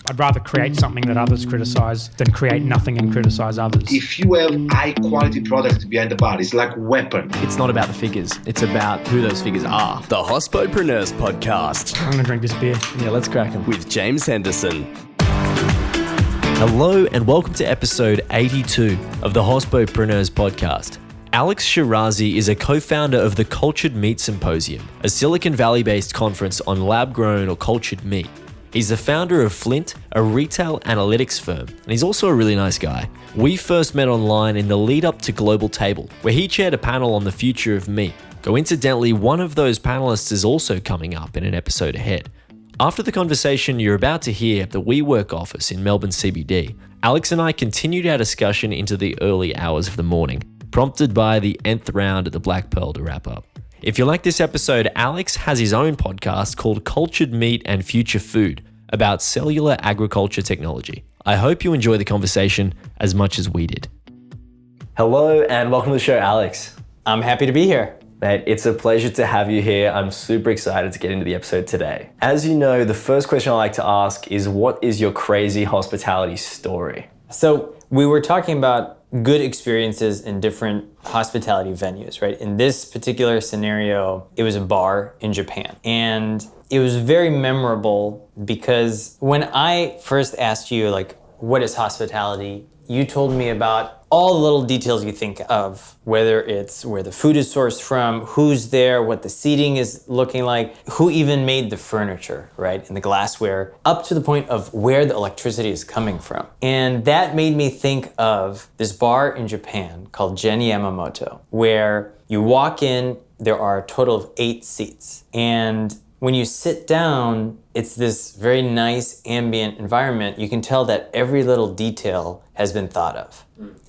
I'd rather create something that others criticize than create nothing and criticize others. If you have high quality product behind the bar, it's like a weapon. It's not about the figures, it's about who those figures are. The Hospodpreneurs Podcast. I'm gonna drink this beer. Yeah, let's crack them. With James Henderson. Hello and welcome to episode 82 of the Hospodpreneurs Podcast. Alex Shirazi is a co-founder of the Cultured Meat Symposium, a Silicon Valley-based conference on lab-grown or cultured meat. He's the founder of Flint, a retail analytics firm, and he's also a really nice guy. We first met online in the lead up to Global Table, where he chaired a panel on the future of meat. Coincidentally, one of those panelists is also coming up in an episode ahead. After the conversation you're about to hear at the WeWork office in Melbourne CBD, Alex and I continued our discussion into the early hours of the morning, prompted by the nth round at the Black Pearl to wrap up. If you like this episode, Alex has his own podcast called Cultured Meat and Future Food about cellular agriculture technology. I hope you enjoy the conversation as much as we did. Hello and welcome to the show, Alex. I'm happy to be here. Mate, it's a pleasure to have you here. I'm super excited to get into the episode today. As you know, the first question I like to ask is, what is your crazy hospitality story? So we were talking about good experiences in different hospitality venues, right? In this particular scenario, it was a bar in Japan. And it was very memorable because when I first asked you, like, what is hospitality? You told me about all the little details you think of, whether it's where the food is sourced from, who's there, what the seating is looking like, who even made the furniture, right, and the glassware, up to the point of where the electricity is coming from. And that made me think of this bar in Japan called Gen Yamamoto, where you walk in, there are a total of 8 seats. And when you sit down, it's this very nice ambient environment. You can tell that every little detail has been thought of.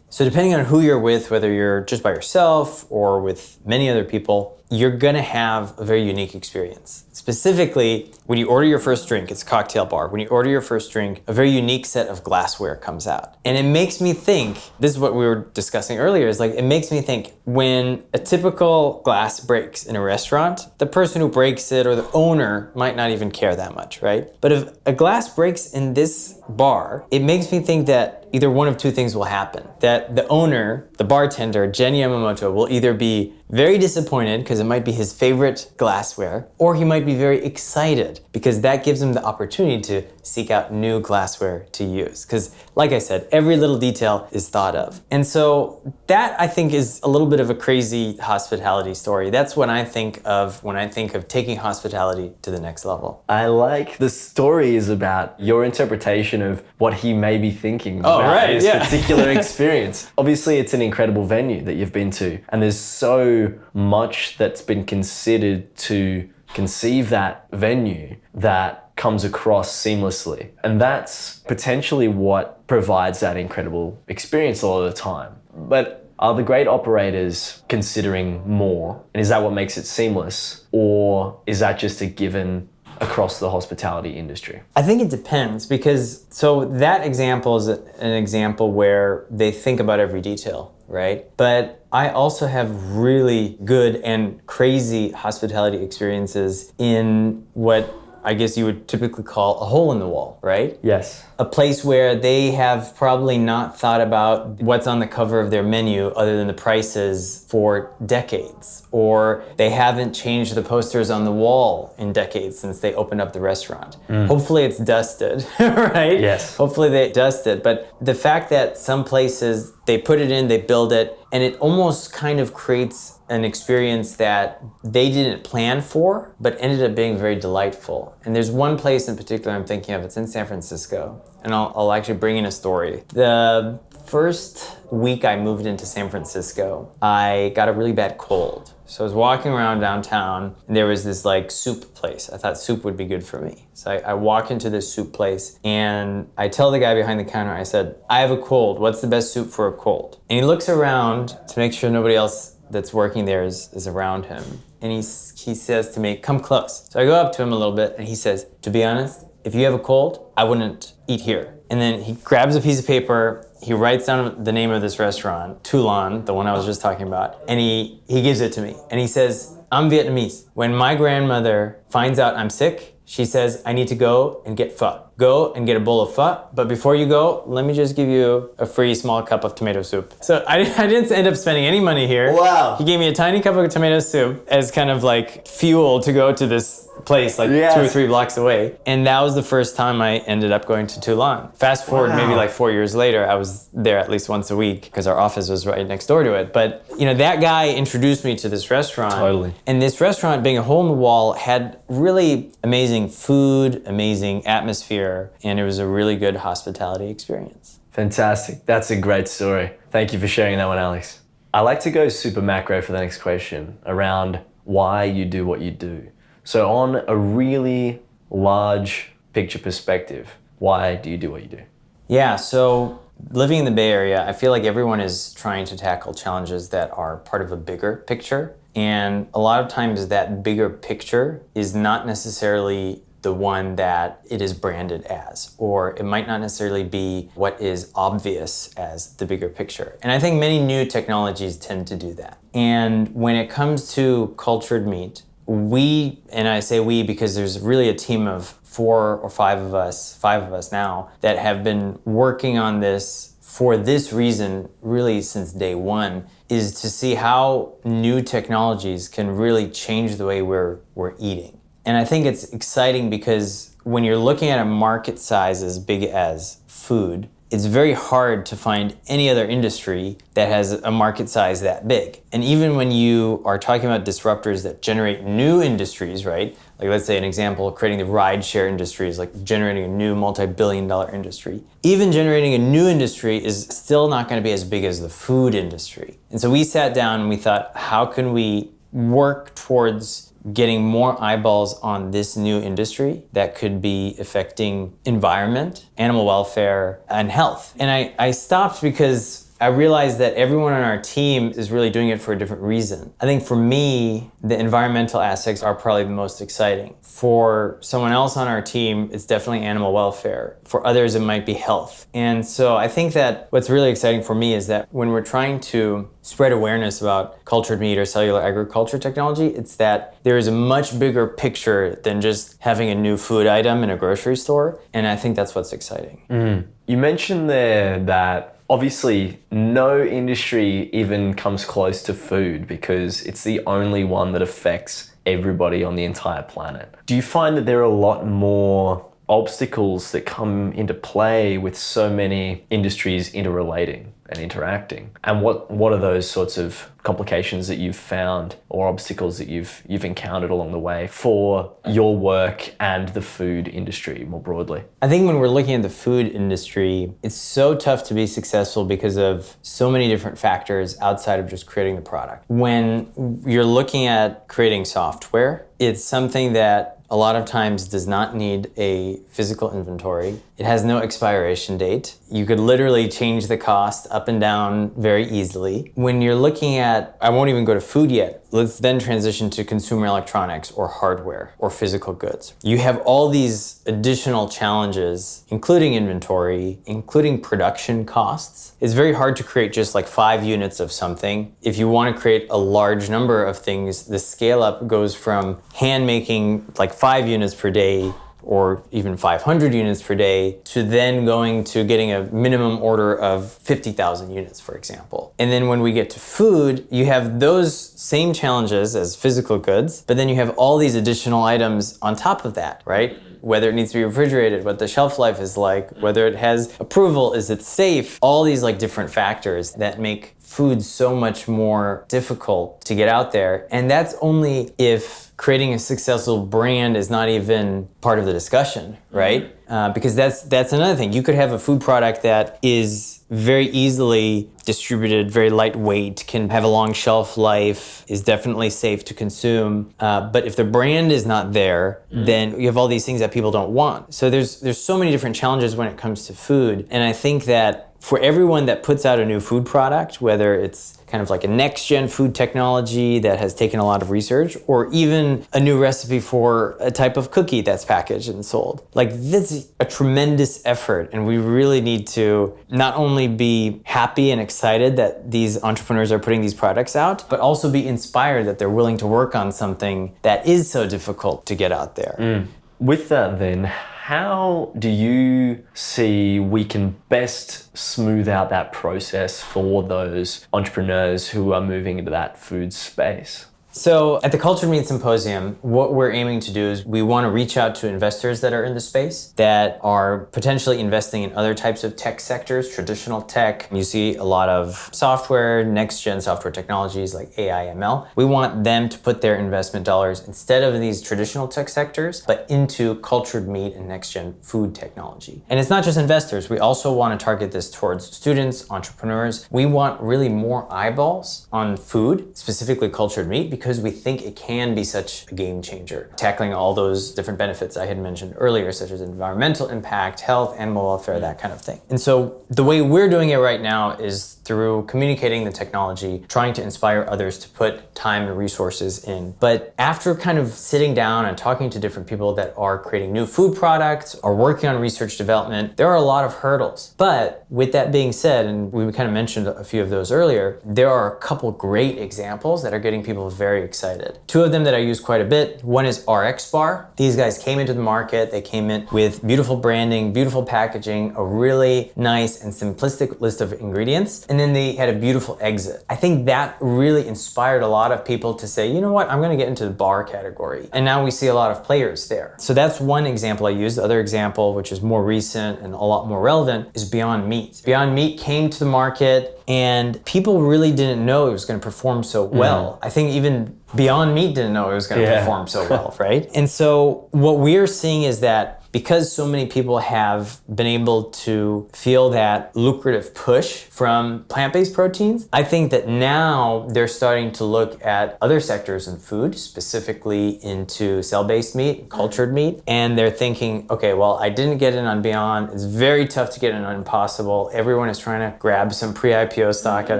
So depending on who you're with, whether you're just by yourself or with many other people, you're gonna have a very unique experience. Specifically, when you order your first drink, it's a cocktail bar. When you order your first drink, a very unique set of glassware comes out. And it makes me think, this is what we were discussing earlier, is like, it makes me think when a typical glass breaks in a restaurant, the person who breaks it or the owner might not even care that much, right? But if a glass breaks in this bar, it makes me think that either one of two things will happen. That the owner, the bartender, Gen Yamamoto, will either be very disappointed because it might be his favorite glassware, or he might be very excited because that gives him the opportunity to seek out new glassware to use. Because like I said, every little detail is thought of. And so that, I think, is a little bit of a crazy hospitality story. That's what I think of when I think of taking hospitality to the next level. I like the story is about your interpretation of what he may be thinking about this particular experience. Obviously, it's an incredible venue that you've been to, and there's so much that's been considered to conceive that venue that comes across seamlessly. And that's potentially what provides that incredible experience a lot of the time. But are the great operators considering more? And is that what makes it seamless? Or is that just a given across the hospitality industry? I think it depends, because so that example is an example where they think about every detail, right? But I also have really good and crazy hospitality experiences in what I guess you would typically call a hole in the wall, right? Yes. A place where they have probably not thought about what's on the cover of their menu other than the prices for decades, or they haven't changed the posters on the wall in decades since they opened up the restaurant. Hopefully it's dusted, right? Yes. Hopefully they dust it, but the fact that some places they put it in, they build it, and it almost kind of creates an experience that they didn't plan for, but ended up being very delightful. And there's one place in particular I'm thinking of, it's in San Francisco, and I'll actually bring in a story. The first week I moved into San Francisco, I got a really bad cold. So I was walking around downtown, and there was this like soup place. I thought soup would be good for me. So I walk into this soup place, and I tell the guy behind the counter, I said, I have a cold. What's the best soup for a cold? And he looks around to make sure nobody else that's working there is around him. And he says to me, come close. So I go up to him a little bit, and he says, to be honest, if you have a cold, I wouldn't eat here. And then he grabs a piece of paper, he writes down the name of this restaurant, Toulon, the one I was just talking about, and he gives it to me. And he says, I'm Vietnamese. When my grandmother finds out I'm sick, she says, I need to go and get pho. go and get a bowl of pho, but before you go, let me just give you a free small cup of tomato soup. So I didn't end up spending any money here. Wow. He gave me a tiny cup of tomato soup as kind of like fuel to go to this place like 2 or 3 blocks away. And that was the first time I ended up going to Toulon. Fast forward maybe like 4 years later, I was there at least once a week because our office was right next door to it. But that guy introduced me to this restaurant. Totally. And this restaurant, being a hole in the wall, had really amazing food, amazing atmosphere, and it was a really good hospitality experience. Fantastic. That's a great story. Thank you for sharing that one, Alex. I like to go super macro for the next question around why you do what you do. So on a really large picture perspective, why do you do what you do? Yeah, so living in the Bay Area, I feel like everyone is trying to tackle challenges that are part of a bigger picture. And a lot of times that bigger picture is not necessarily the one that it is branded as, or it might not necessarily be what is obvious as the bigger picture. And I think many new technologies tend to do that. And when it comes to cultured meat, we, and I say we because there's really a team of 4 or 5 of us now, that have been working on this for this reason really since day one, is to see how new technologies can really change the way we're eating. And I think it's exciting because when you're looking at a market size as big as food, it's very hard to find any other industry that has a market size that big. And even when you are talking about disruptors that generate new industries, right? Like let's say an example, creating the rideshare industry is like generating a new multi-billion-dollar industry. Even generating a new industry is still not going to be as big as the food industry. And so we sat down and we thought, how can we work towards getting more eyeballs on this new industry that could be affecting environment, animal welfare, and health. And I stopped because I realized that everyone on our team is really doing it for a different reason. I think for me, the environmental aspects are probably the most exciting. For someone else on our team, it's definitely animal welfare. For others, it might be health. And so I think that what's really exciting for me is that when we're trying to spread awareness about cultured meat or cellular agriculture technology, it's that there is a much bigger picture than just having a new food item in a grocery store. And I think that's what's exciting. You mentioned there that obviously no industry even comes close to food because it's the only one that affects everybody on the entire planet. Do you find that there are a lot more obstacles that come into play with so many industries interrelating and interacting? And what are those sorts of complications that you've found or obstacles that you've encountered along the way for your work and the food industry more broadly? I think when we're looking at the food industry, it's so tough to be successful because of so many different factors outside of just creating the product. When you're looking at creating software, it's something that a lot of times does not need a physical inventory. It has no expiration date. You could literally change the cost up and down very easily. When you're looking at, I won't even go to food yet, let's then transition to consumer electronics or hardware or physical goods. You have all these additional challenges, including inventory, including production costs. It's very hard to create just like 5 units of something. If you want to create a large number of things, the scale up goes from hand making like 5 units per day or even 500 units per day to then going to getting a minimum order of 50,000 units, for example. And then when we get to food, you have those same challenges as physical goods, but then you have all these additional items on top of that, right? Whether it needs to be refrigerated, what the shelf life is like, whether it has approval, is it safe? All these like different factors that make food so much more difficult to get out there. And that's only if creating a successful brand is not even part of the discussion, right? Because that's another thing. You could have a food product that is very easily distributed, very lightweight, can have a long shelf life, is definitely safe to consume. But if the brand is not there, then you have all these things that people don't want. So there's so many different challenges when it comes to food. And I think that for everyone that puts out a new food product, whether it's kind of like a next-gen food technology that has taken a lot of research, or even a new recipe for a type of cookie that's packaged and sold. Like, this is a tremendous effort, and we really need to not only be happy and excited that these entrepreneurs are putting these products out, but also be inspired that they're willing to work on something that is so difficult to get out there. With that then, How do you see we can best smooth out that process for those entrepreneurs who are moving into that food space? So at the Cultured Meat Symposium, what we're aiming to do is we want to reach out to investors that are in the space that are potentially investing in other types of tech sectors, traditional tech. You see a lot of software, next-gen software technologies like AI, ML. We want them to put their investment dollars instead of these traditional tech sectors, but into cultured meat and next-gen food technology. And it's not just investors. We also want to target this towards students, entrepreneurs. We want really more eyeballs on food, specifically cultured meat, because we think it can be such a game changer, tackling all those different benefits I had mentioned earlier, such as environmental impact, health, animal welfare, that kind of thing. And so the way we're doing it right now is through communicating the technology, trying to inspire others to put time and resources in. But after kind of sitting down and talking to different people that are creating new food products or working on research development, there are a lot of hurdles. But with that being said, and we kind of mentioned a few of those earlier, there are a couple great examples that are getting people very excited. Two of them that I use quite a bit. One is RX Bar. These guys came into the market. They came in with beautiful branding, beautiful packaging, a really nice and simplistic list of ingredients, and then they had a beautiful exit. I think that really inspired a lot of people to say, you know what, I'm gonna get into the bar category. And now we see a lot of players there. So that's one example I use. The other example, which is more recent and a lot more relevant, is Beyond Meat. Beyond Meat came to the market and people really didn't know it was gonna perform so well. I think even Beyond Meat didn't know it was gonna perform so well, right? And so what we're seeing is that because so many people have been able to feel that lucrative push from plant-based proteins, I think that now they're starting to look at other sectors in food, specifically into cell-based meat, cultured meat, and they're thinking, okay, well, I didn't get in on Beyond. It's very tough to get in on Impossible. Everyone is trying to grab some pre-IPO stock at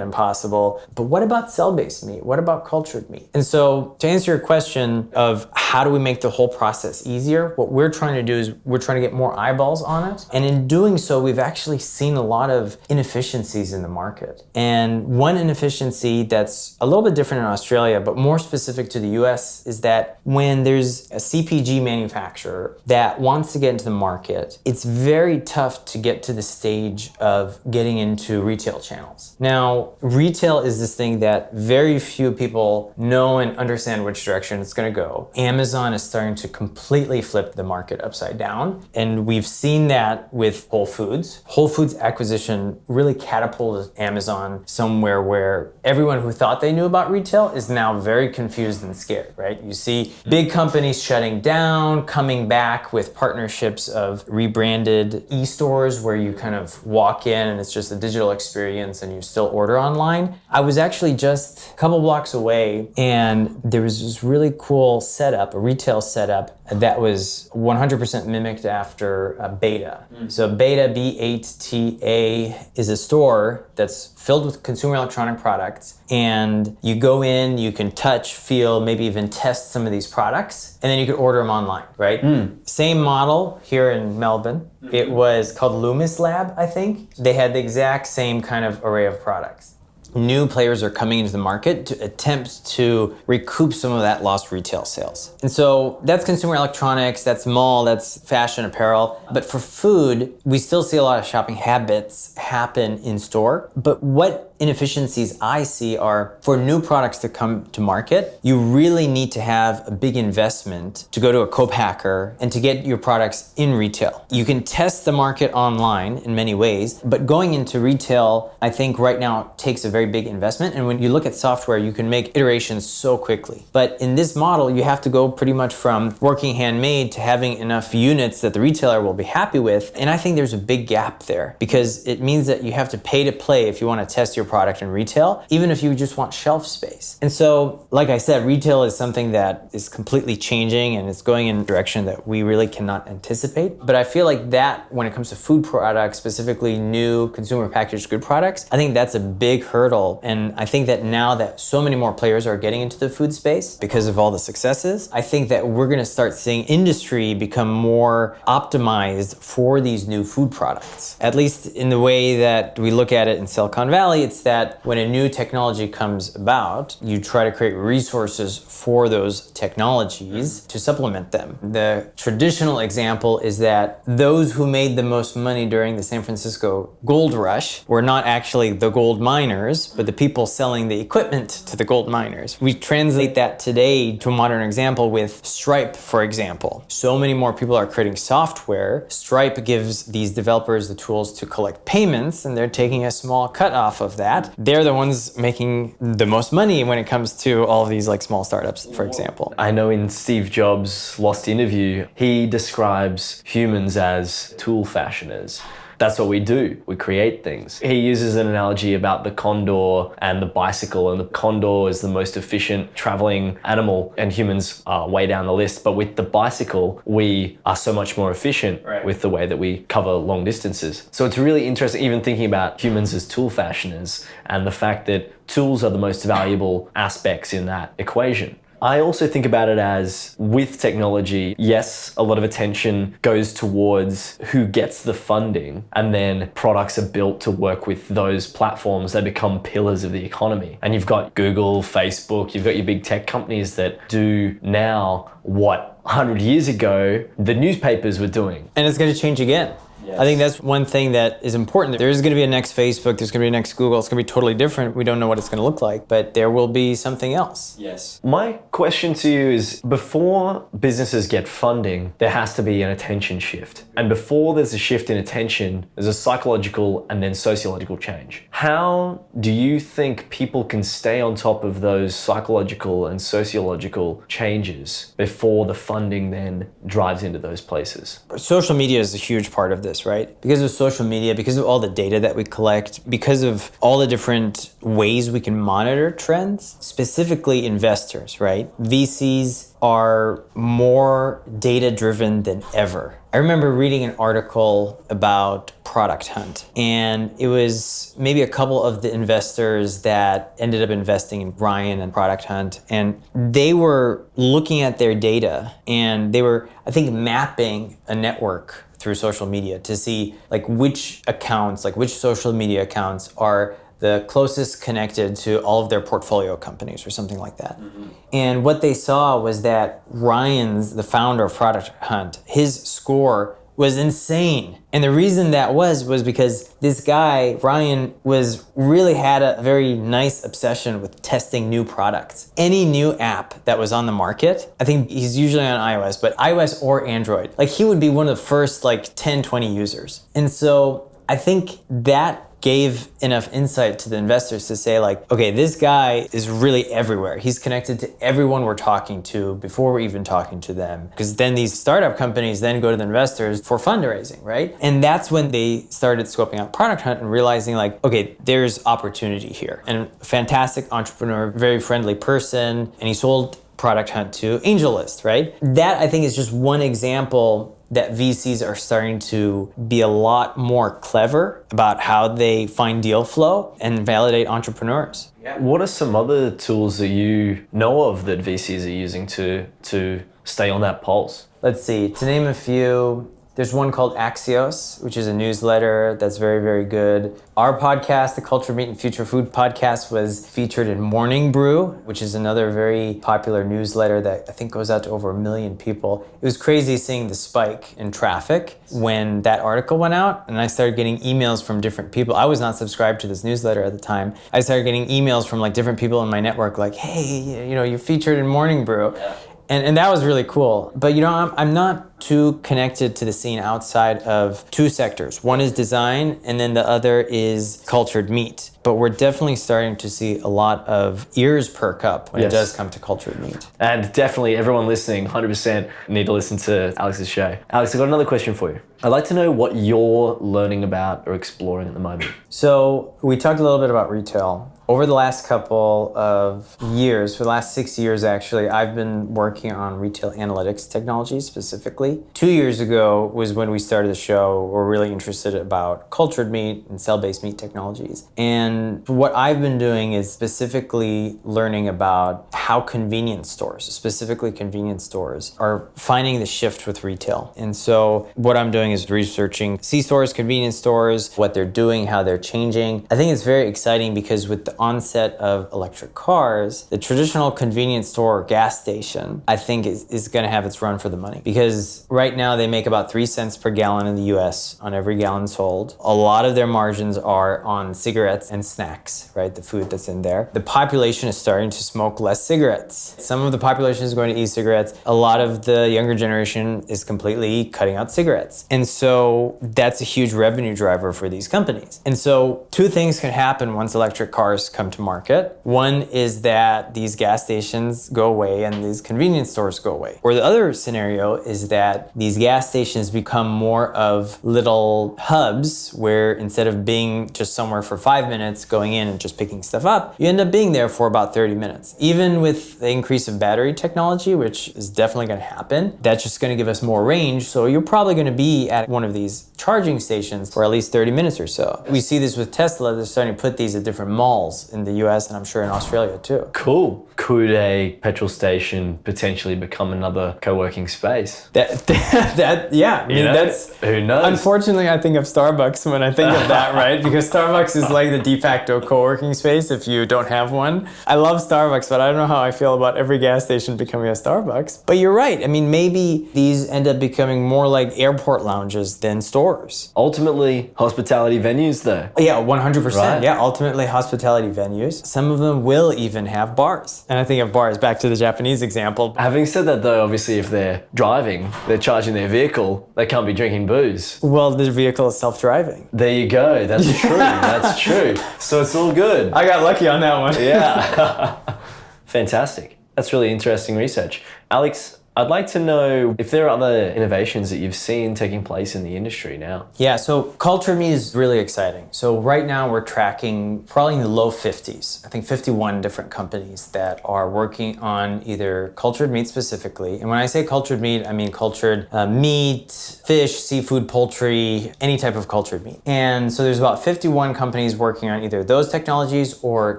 Impossible. But what about cell-based meat? What about cultured meat? And so to answer your question of how do we make the whole process easier, what we're trying to do is we're trying to get more eyeballs on it. And in doing so, we've actually seen a lot of inefficiencies in the market. And one inefficiency that's a little bit different in Australia, but more specific to the US, is that when there's a CPG manufacturer that wants to get into the market, it's very tough to get to the stage of getting into retail channels. Now, retail is this thing that very few people know and understand which direction it's going to go. Amazon is starting to completely flip the market upside down. And we've seen that with Whole Foods. Whole Foods acquisition really catapulted Amazon somewhere where everyone who thought they knew about retail is now very confused and scared, right? You see big companies shutting down, coming back with partnerships of rebranded e-stores where you kind of walk in and it's just a digital experience and you still order online. I was actually just a couple blocks away and there was this really cool setup, a retail setup that was 100% mimicked after Beta. So Beta, B8TA, is a store that's filled with consumer electronic products. And you go in, you can touch, feel, maybe even test some of these products, and then you could order them online, right? Same model here in Melbourne. It was called Loomis Lab, I think. They had the exact same kind of array of products. New players are coming into the market to attempt to recoup some of that lost retail sales. And so that's consumer electronics, that's mall, that's fashion apparel. But for food, we still see a lot of shopping habits happen in store. But what inefficiencies I see are for new products to come to market, you really need to have a big investment to go to a co-packer and to get your products in retail. You can test the market online in many ways, but going into retail, I think right now takes a very big investment. And when you look at software, you can make iterations so quickly. But in this model, you have to go pretty much from working handmade to having enough units that the retailer will be happy with. And I think there's a big gap there because it means that you have to pay to play if you want to test your product in retail, even if you just want shelf space. And so, like I said, retail is something that is completely changing and it's going in a direction that we really cannot anticipate. But I feel like that when it comes to food products, specifically new consumer packaged good products, I think that's a big hurdle. And I think that now that so many more players are getting into the food space because of all the successes, I think that we're going to start seeing industry become more optimized for these new food products. At least in the way that we look at it in Silicon Valley, it It's that when a new technology comes about, you try to create resources for those technologies to supplement them. The traditional example is that those who made the most money during the San Francisco gold rush were not actually the gold miners, but the people selling the equipment to the gold miners. We translate that today to a modern example with Stripe, for example. So many more people are creating software. Stripe gives these developers the tools to collect payments, and they're taking a small cut off of that. They're the ones making the most money when it comes to all of these like small startups, for example. I know in Steve Jobs' Lost interview, he describes humans as tool fashioners. That's what we do. We create things. He uses an analogy about the condor and the bicycle, and the condor is the most efficient traveling animal, and humans are way down the list. But with the bicycle, we are so much more efficient with the way that we cover long distances. So it's really interesting, even thinking about humans as tool fashioners and the fact that tools are the most valuable aspects in that equation. I also think about it as, with technology, yes, a lot of attention goes towards who gets the funding, and then products are built to work with those platforms. They become pillars of the economy. And you've got Google, Facebook, you've got your big tech companies that do now what 100 years ago the newspapers were doing. And it's going to change again. Yes. I think that's one thing that is important. There's going to be a next Facebook, there's going to be a next Google. It's going to be totally different. We don't know what it's going to look like, but there will be something else. Yes. My question to you is, before businesses get funding, there has to be an attention shift. And before there's a shift in attention, there's a psychological and then sociological change. How do you think people can stay on top of those psychological and sociological changes before the funding then drives into those places? Social media is a huge part of this, right? Because of social media, because of all the data that we collect, because of all the different ways we can monitor trends, specifically investors, right? VCs are more data-driven than ever. I remember reading an article about Product Hunt, and it was maybe a couple of the investors that ended up investing in Ryan and Product Hunt, and they were looking at their data, and they were, I think, mapping a network through social media to see like which accounts, like which social media accounts are the closest connected to all of their portfolio companies or something like that. Mm-hmm. And what they saw was that Ryan's, the founder of Product Hunt, his score was insane. And the reason that was because this guy, Ryan, really had a very nice obsession with testing new products. Any new app that was on the market, I think he's usually on iOS, but iOS or Android, like he would be one of the first like 10, 20 users. And so I think that gave enough insight to the investors to say like, okay, this guy is really everywhere. He's connected to everyone we're talking to before we're even talking to them. Because then these startup companies then go to the investors for fundraising, right? And that's when they started scoping out Product Hunt and realizing like, okay, there's opportunity here. And a fantastic entrepreneur, very friendly person, and he sold Product Hunt to AngelList, right? That I think is just one example that VCs are starting to be a lot more clever about how they find deal flow and validate entrepreneurs. Yeah. What are some other tools that you know of that VCs are using to stay on that pulse? Let's see, to name a few, there's one called Axios, which is a newsletter that's very, very good. Our podcast, the Culture, Meat, and Future Food podcast, was featured in Morning Brew, which is another very popular newsletter that I think goes out to over 1 million people. It was crazy seeing the spike in traffic when that article went out, and I started getting emails from different people. I was not subscribed to this newsletter at the time. I started getting emails from like different people in my network like, hey, you're featured in Morning Brew. Yeah. And that was really cool. But I'm not too connected to the scene outside of two sectors. One is design, and then the other is cultured meat. But we're definitely starting to see a lot of ears perk up when it does come to cultured meat. And definitely everyone listening, 100% need to listen to Alex's show. Alex, I've got another question for you. I'd like to know what you're learning about or exploring at the moment. So we talked a little bit about retail. Over the last couple of years, for the last 6 years actually, I've been working on retail analytics technology specifically. 2 years ago was when we started the show. We're really interested about cultured meat and cell-based meat technologies. And what I've been doing is specifically learning about how convenience stores, specifically convenience stores, are finding the shift with retail. And so what I'm doing is researching C-stores, convenience stores, what they're doing, how they're changing. I think it's very exciting because with the onset of electric cars, the traditional convenience store or gas station, I think is going to have its run for the money. Because right now they make about 3 cents per gallon in the US on every gallon sold. A lot of their margins are on cigarettes and snacks, right? The food that's in there. The population is starting to smoke less cigarettes. Some of the population is going to e-cigarettes. A lot of the younger generation is completely cutting out cigarettes. And so that's a huge revenue driver for these companies. And so two things can happen once electric cars come to market. One is that these gas stations go away and these convenience stores go away. Or the other scenario is that these gas stations become more of little hubs where instead of being just somewhere for 5 minutes going in and just picking stuff up, you end up being there for about 30 minutes. Even with the increase of battery technology, which is definitely going to happen, that's just going to give us more range. So you're probably going to be at one of these charging stations for at least 30 minutes or so. We see this with Tesla. They're starting to put these at different malls in the US and I'm sure in Australia too. Cool. Could a petrol station potentially become another co-working space? Yeah. I mean, that's, who knows? Unfortunately, I think of Starbucks when I think of that, right? Because Starbucks is like the de facto co-working space if you don't have one. I love Starbucks, but I don't know how I feel about every gas station becoming a Starbucks. But you're right. I mean, maybe these end up becoming more like airport lounges than stores. Ultimately, hospitality venues though. Yeah, 100%. Right. Yeah, ultimately hospitality venues. Some of them will even have bars. And I think of bars, back to the Japanese example. Having said that though, obviously if they're driving, they're charging their vehicle, they can't be drinking booze. Well, the vehicle is self-driving. There you go. That's true. That's true. So it's all good. I got lucky on that one. Yeah. Fantastic. That's really interesting research. Alex, I'd like to know if there are other innovations that you've seen taking place in the industry now. Yeah, so cultured meat is really exciting. So right now we're tracking probably in the low 50s. I think 51 different companies that are working on either cultured meat specifically. And when I say cultured meat, I mean cultured meat, fish, seafood, poultry, any type of cultured meat. And so there's about 51 companies working on either those technologies or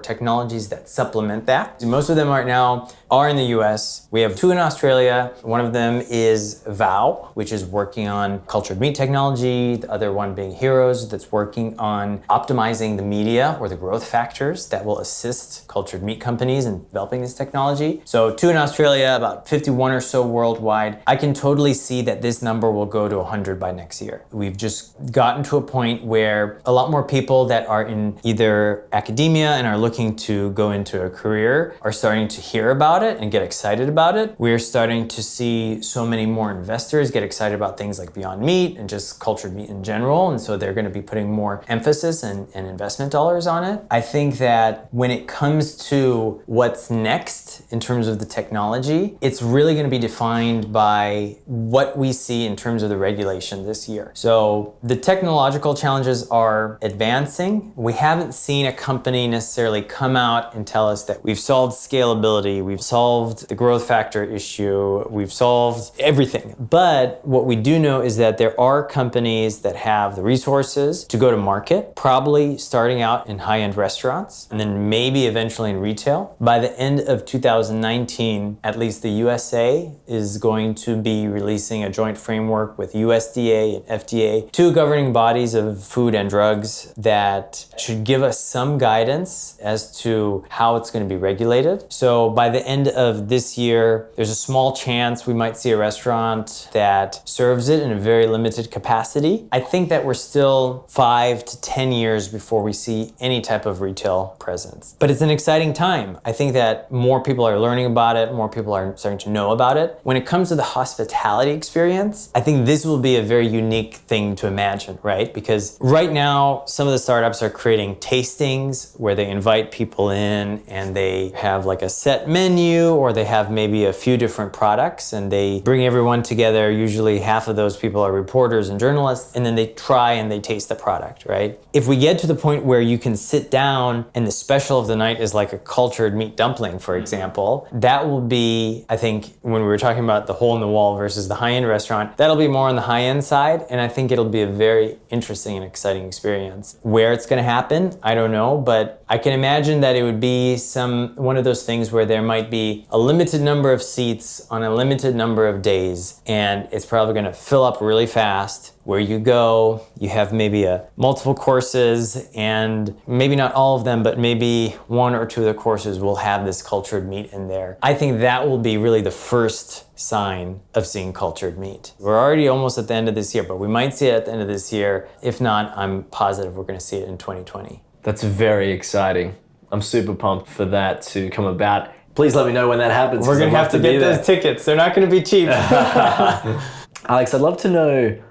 technologies that supplement that. Most of them right now are in the US. We have 2 in Australia. One of them is Vow, which is working on cultured meat technology. The other one being Heroes, that's working on optimizing the media or the growth factors that will assist cultured meat companies in developing this technology. So 2 in Australia, about 51 or so worldwide. I can totally see that this number will go to 100 by next year. We've just gotten to a point where a lot more people that are in either academia and are looking to go into a career are starting to hear about it and get excited about it. We're starting to see so many more investors get excited about things like Beyond Meat and just cultured meat in general. And so they're going to be putting more emphasis and investment dollars on it. I think that when it comes to what's next in terms of the technology, it's really going to be defined by what we see in terms of the regulation this year. So the technological challenges are advancing. We haven't seen a company necessarily come out and tell us that we've solved scalability, we've solved the growth factor issue, we've solved everything. But what we do know is that there are companies that have the resources to go to market, probably starting out in high-end restaurants, and then maybe eventually in retail. By the end of 2019, at least the USA is going to be releasing a joint framework with USDA and FDA, 2 governing bodies of food and drugs that should give us some guidance as to how it's going to be regulated. So by the end of this year, there's a small chance we might see a restaurant that serves it in a very limited capacity. I think that we're still 5 to 10 years before we see any type of retail presence. But it's an exciting time. I think that more people are learning about it, more people are starting to know about it. When it comes to the hospitality experience, I think this will be a very unique thing to imagine, right? Because right now, some of the startups are creating tastings where they invite people in and they have like a set menu or they have maybe a few different products products, and they bring everyone together. Usually half of those people are reporters and journalists, and then they try and they taste the product, right? If we get to the point where you can sit down and the special of the night is like a cultured meat dumpling, for example, that will be, I think, when we were talking about the hole in the wall versus the high-end restaurant, that'll be more on the high-end side, and I think it'll be a very interesting and exciting experience. Where it's going to happen, I don't know, but I can imagine that it would be one of those things where there might be a limited number of seats on a limited number of days, and it's probably going to fill up really fast. Where you go, you have maybe multiple courses, and maybe not all of them, but maybe one or two of the courses will have this cultured meat in there. I think that will be really the first sign of seeing cultured meat. We're already almost at the end of this year, but we might see it at the end of this year. If not, I'm positive we're going to see it in 2020. That's very exciting. I'm super pumped for that to come about. Please let me know when that happens. We're going to have to get those tickets. They're not going to be cheap. Alex, I'd love to know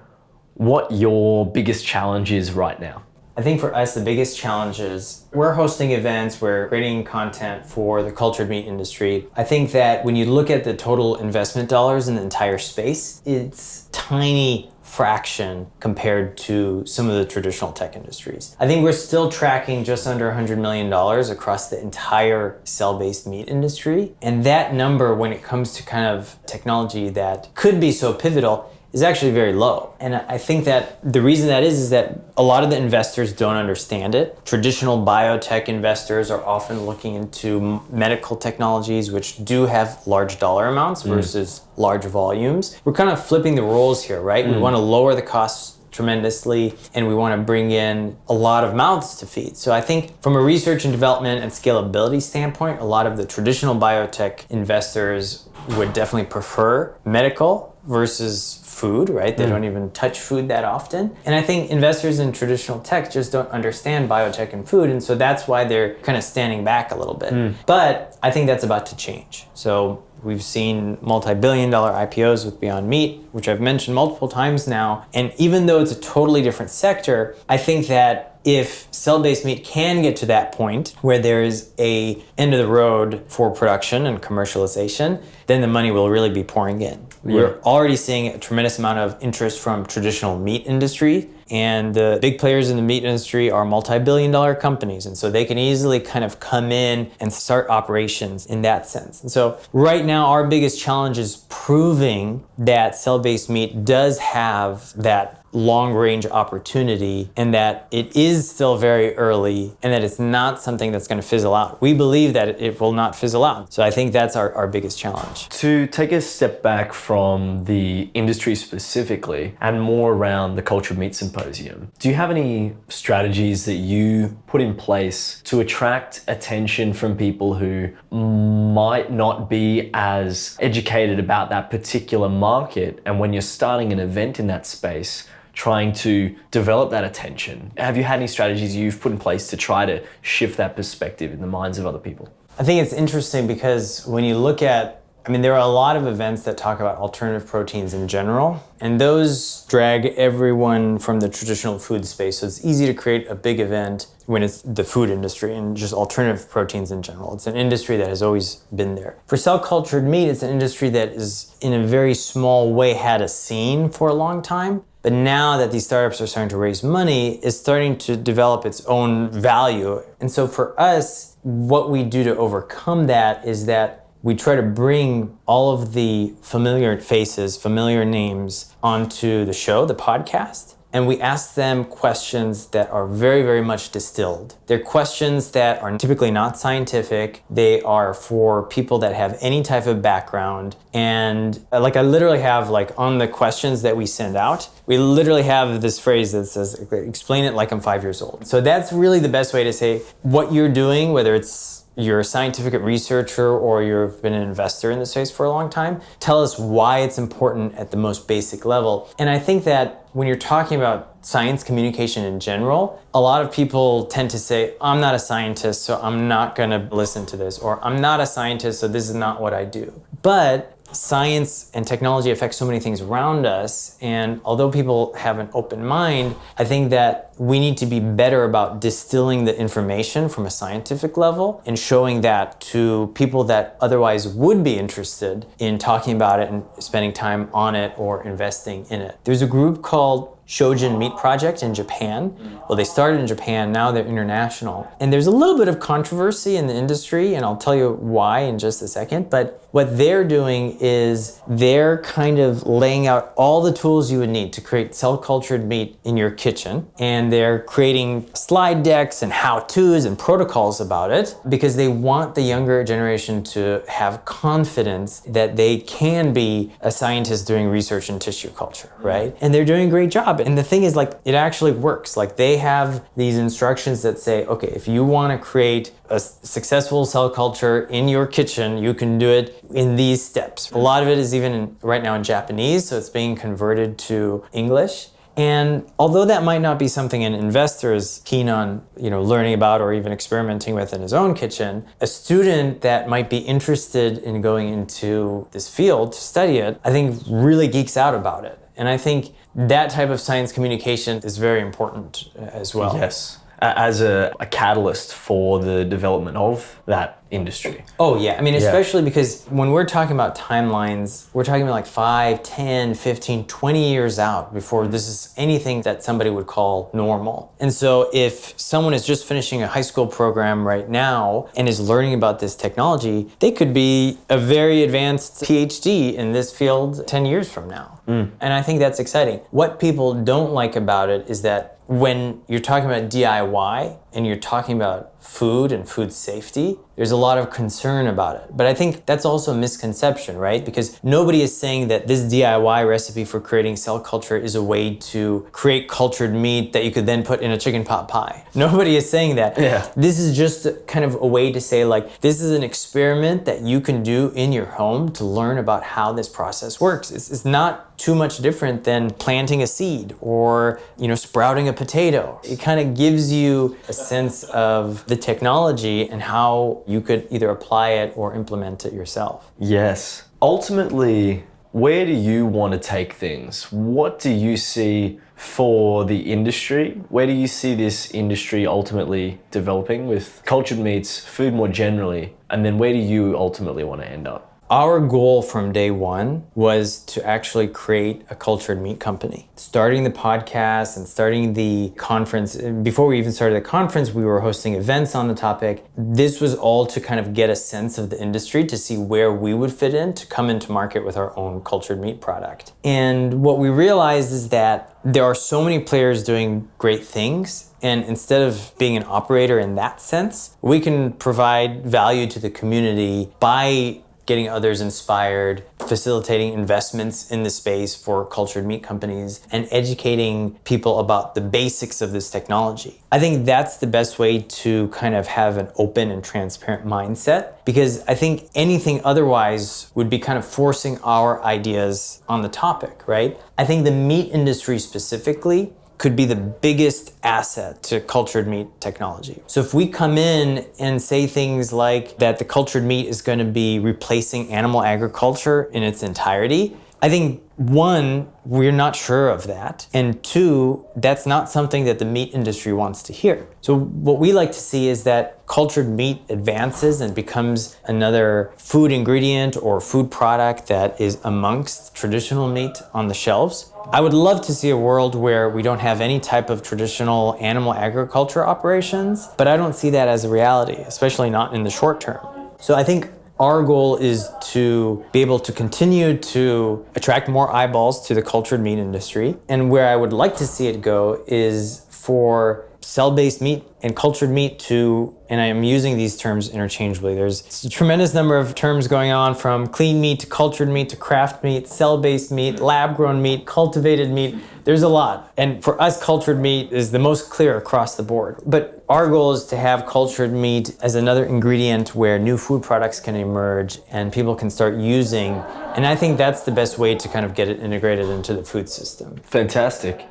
what your biggest challenge is right now. I think for us, the biggest challenge is we're hosting events, we're creating content for the cultured meat industry. I think that when you look at the total investment dollars in the entire space, it's tiny fraction compared to some of the traditional tech industries. I think we're still tracking just under $100 million across the entire cell-based meat industry. And that number, when it comes to kind of technology that could be so pivotal, is actually very low. And I think that the reason that is that a lot of the investors don't understand it. Traditional biotech investors are often looking into medical technologies, which do have large dollar amounts versus large volumes. We're kind of flipping the roles here, right? We want to lower the costs tremendously, and we want to bring in a lot of mouths to feed. So I think from a research and development and scalability standpoint, a lot of the traditional biotech investors would definitely prefer medical versus food, right? They don't even touch food that often. And I think investors in traditional tech just don't understand biotech and food, and so that's why they're kind of standing back a little bit. But I think that's about to change. So we've seen multi-billion-dollar IPOs with Beyond Meat, which I've mentioned multiple times now. And even though it's a totally different sector, I think that if cell-based meat can get to that point where there is a end of the road for production and commercialization, then the money will really be pouring in. We're already seeing a tremendous amount of interest from traditional meat industry, and the big players in the meat industry are multi-billion-dollar companies, and so they can easily kind of come in and start operations in that sense. And so right now, our biggest challenge is proving that cell-based meat does have that long-range opportunity, and that it is still very early, and that it's not something that's going to fizzle out. We believe that it will not fizzle out. So I think that's our biggest challenge. To take a step back from the industry specifically and more around the Cultured Meat Symposium, do you have any strategies that you put in place to attract attention from people who might not be as educated about that particular market, and when you're starting an event in that space, trying to develop that attention? Have you had any strategies you've put in place to try to shift that perspective in the minds of other people? I think it's interesting because when you look at, there are a lot of events that talk about alternative proteins in general, and those drag everyone from the traditional food space. So it's easy to create a big event when it's the food industry and just alternative proteins in general. It's an industry that has always been there. For cell-cultured meat, it's an industry that is in a very small way had a scene for a long time. But now that these startups are starting to raise money, it's starting to develop its own value. And so for us, what we do to overcome that is that we try to bring all of the familiar faces, familiar names onto the show, the podcast, and we ask them questions that are very, very much distilled. They're questions that are typically not scientific. They are for people that have any type of background. And I literally have on the questions that we send out, we literally have this phrase that says, explain it like I'm 5 years old. So that's really the best way to say what you're doing, whether it's you're a scientific researcher or you've been an investor in the space for a long time. Tell us why it's important at the most basic level. And I think that when you're talking about science communication in general, a lot of people tend to say, I'm not a scientist, so I'm not gonna listen to this, or I'm not a scientist, so this is not what I do. But science and technology affect so many things around us. And although people have an open mind, I think that we need to be better about distilling the information from a scientific level and showing that to people that otherwise would be interested in talking about it and spending time on it or investing in it. There's a group called Shojin Meat Project in Japan. Well, they started in Japan, now they're international. And there's a little bit of controversy in the industry, and I'll tell you why in just a second. But what they're doing is they're kind of laying out all the tools you would need to create cell-cultured meat in your kitchen. And they're creating slide decks and how-tos and protocols about it because they want the younger generation to have confidence that they can be a scientist doing research in tissue culture, right? And they're doing a great job. And the thing is, like, it actually works. Like, they have these instructions that say, okay, if you want to create a successful cell culture in your kitchen, you can do it in these steps. A lot of it is even right now in Japanese, so it's being converted to English. And although that might not be something an investor is keen on, learning about or even experimenting with in his own kitchen, a student that might be interested in going into this field to study it, I think really geeks out about it. And I think that type of science communication is very important as well. Yes. As a catalyst for the development of that industry. Oh yeah, I mean, especially because when we're talking about timelines, we're talking about like 5, 10, 15, 20 years out before this is anything that somebody would call normal. And so if someone is just finishing a high school program right now and is learning about this technology, they could be a very advanced PhD in this field 10 years from now. And I think that's exciting. What people don't like about it is that when you're talking about DIY and you're talking about food and food safety, there's a lot of concern about it. But I think that's also a misconception, right? Because nobody is saying that this DIY recipe for creating cell culture is a way to create cultured meat that you could then put in a chicken pot pie. Nobody is saying that. Yeah. This is just kind of a way to say, like, this is an experiment that you can do in your home to learn about how this process works. It's not too much different than planting a seed or, sprouting a potato. It kind of gives you a sense of the technology and how you could either apply it or implement it yourself. Yes. Ultimately, where do you want to take things? What do you see for the industry? Where do you see this industry ultimately developing with cultured meats, food more generally? And then where do you ultimately want to end up? Our goal from day one was to actually create a cultured meat company. Starting the podcast and starting the conference, before we even started the conference, we were hosting events on the topic. This was all to kind of get a sense of the industry, to see where we would fit in, to come into market with our own cultured meat product. And what we realized is that there are so many players doing great things. And instead of being an operator in that sense, we can provide value to the community by getting others inspired, facilitating investments in the space for cultured meat companies, and educating people about the basics of this technology. I think that's the best way to kind of have an open and transparent mindset, because I think anything otherwise would be kind of forcing our ideas on the topic, right? I think the meat industry specifically could be the biggest asset to cultured meat technology. So if we come in and say things like that the cultured meat is going to be replacing animal agriculture in its entirety, I think, one, we're not sure of that. And two, that's not something that the meat industry wants to hear. So what we like to see is that cultured meat advances and becomes another food ingredient or food product that is amongst traditional meat on the shelves. I would love to see a world where we don't have any type of traditional animal agriculture operations, but I don't see that as a reality, especially not in the short term. So I think our goal is to be able to continue to attract more eyeballs to the cultured meat industry. And where I would like to see it go is for cell-based meat and cultured meat to, and I am using these terms interchangeably, there's a tremendous number of terms going on, from clean meat to cultured meat to craft meat, cell-based meat, lab-grown meat, cultivated meat. There's a lot. And for us, cultured meat is the most clear across the board. But our goal is to have cultured meat as another ingredient where new food products can emerge and people can start using. And I think that's the best way to kind of get it integrated into the food system. Fantastic.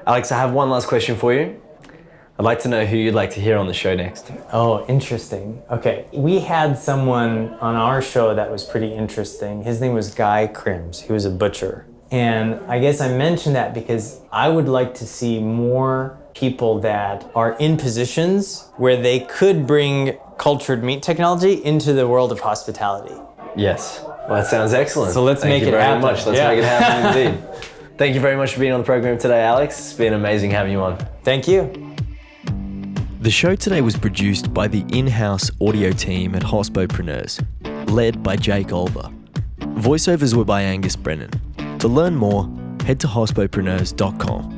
Alex, I have one last question for you. I'd like to know who you'd like to hear on the show next. Oh, interesting. Okay. We had someone on our show that was pretty interesting. His name was Guy Crims. He was a butcher. And I guess I mentioned that because I would like to see more people that are in positions where they could bring cultured meat technology into the world of hospitality. Yes. Well, that sounds excellent. So let's Thank make you it very happen. much. Let's Yeah. make it happen indeed. Thank you very much for being on the program today, Alex. It's been amazing having you on. Thank you. The show today was produced by the in-house audio team at Hospopreneurs, led by Jake Olver. Voiceovers were by Angus Brennan. To learn more, head to hospopreneurs.com.